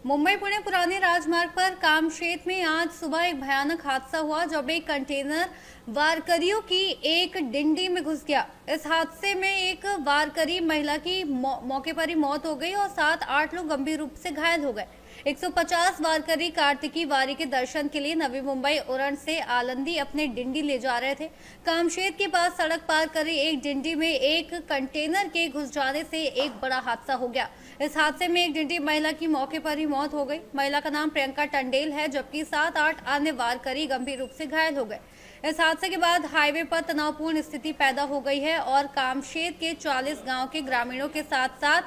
मुंबई पुणे पुराने राजमार्ग पर कामशेत में आज सुबह एक भयानक हादसा हुआ जब एक कंटेनर वारकरियों की एक डिंडी में घुस गया। इस हादसे में एक वारकरी महिला की मौके पर ही मौत हो गई और 7-8 लोग गंभीर रूप से घायल हो गए। 150 वारकरी कार्तिकी वारी के दर्शन के लिए नवी मुंबई उरण से आलंदी अपने डिंडी ले जा रहे थे। कामशेत के पास सड़क पार कर रही एक डिंडी में एक कंटेनर के घुस जाने से एक बड़ा हादसा हो गया। इस हादसे में एक डिंडी महिला की मौके पर ही मौत हो गई। महिला का नाम प्रियंका टंडेल है, जबकि 7-8 अन्य वारकरी गंभीर रूप से घायल हो गए। इस हादसे के बाद हाईवे पर तनावपूर्ण स्थिति पैदा हो गई है और कामशेत के 40 गांव के ग्रामीणों के साथ साथ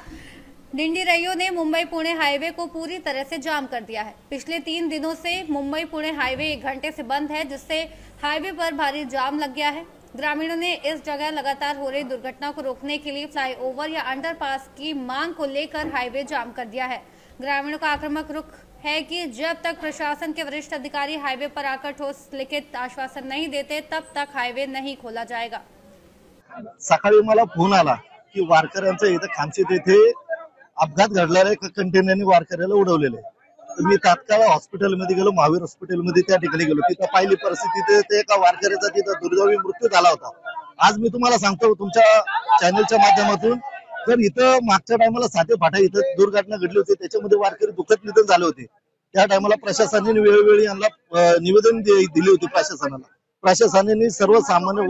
डिंडी रैयों ने मुंबई पुणे हाईवे को पूरी तरह से जाम कर दिया है। पिछले 3 दिनों से मुंबई पुणे हाईवे 1 घंटे से बंद है, जिससे हाईवे पर भारी जाम लग गया है। ग्रामीणों ने इस जगह लगातार हो रही दुर्घटना को रोकने के लिए फ्लाईओवर या अंडरपास की मांग को लेकर हाईवे जाम कर दिया है। ग्रामीणों का आक्रामक रुख है कि जब तक प्रशासन के वरिष्ठ अधिकारी हाईवे पर आकर ठोस लिखित आश्वासन नहीं देते, तब तक हाईवे नहीं खोला जाएगा। सकाळी मला फोन आला की वारकऱ्यांचं इथं खामशेत येथे अपघात घडलेला आहे, कंटेनरने वारकऱ्याला उडवलेले। मी तात्काळ हॉस्पिटलमध्ये गेलो, महावीर हॉस्पिटलमध्ये त्या ठिकाणी गेलो। तिथं पाहिली परिस्थिती, ते एका वारकऱ्याचा तिथं दुर्दैवी मृत्यू झाला होता। आज मी तुम्हाला सांगतो तुमच्या चॅनलच्या माध्यमातून, तर इथं मागच्या टायमाला साते फाटा इथं दुर्घटना घडली होती, त्याच्यामध्ये वारकरी दुःखद निधन झाले होते। त्या टायमाला प्रशासनाने वेळोवेळी यांना निवेदन दिले होते प्रशासनाला। प्रशासनाने सर्वसामान्य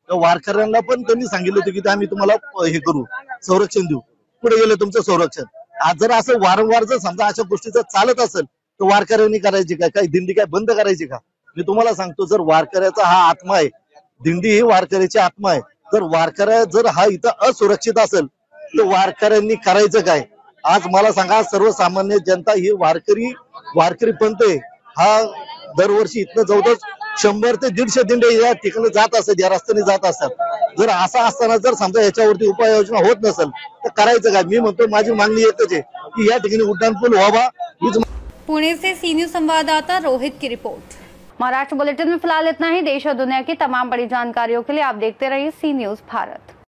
वारकऱ्यांना पण त्यांनी सांगितलं होतं की आम्ही तुम्हाला हे करू, संरक्षण देऊ। पुढे गेलं तुमचं संरक्षण। आज जर असं वारंवार जर समजा अशा गोष्टीचं चालत असेल तर वारकऱ्यांनी करायची काय, काही दिंडी काय बंद करायची का? मी तुम्हाला सांगतो, जर वारकऱ्याचा हा आत्मा आहे, दिंडी ही वारकऱ्याची आत्मा आहे, जर वारकऱ्या जर हा इथं असुरक्षित असेल तर वारकऱ्यांनी करायचं काय? आज मला सांगा, सर्वसामान्य जनता ही वारकरी पंथ आहे, हा दरवर्षी इथनं जवळजवळ 100 ते 150 दिंडे या ठिकाणी जात असतात, या रस्त्याने जात असतात। जर असं असताना जर समजा याच्यावरती उपाययोजना होत नसेल तर करायचं काय? मी म्हणतो माझी मागणी एकच आहे की या ठिकाणी उड्डाणपूल व्हावा। पुणे से सी न्यूज संवाददाता रोहित की रिपोर्ट। महाराष्ट्र बुलेटिन में फिलहाल इतना ही। देश और दुनिया की तमाम बड़ी जानकारियों के लिए आप देखते रहिए सी न्यूज भारत।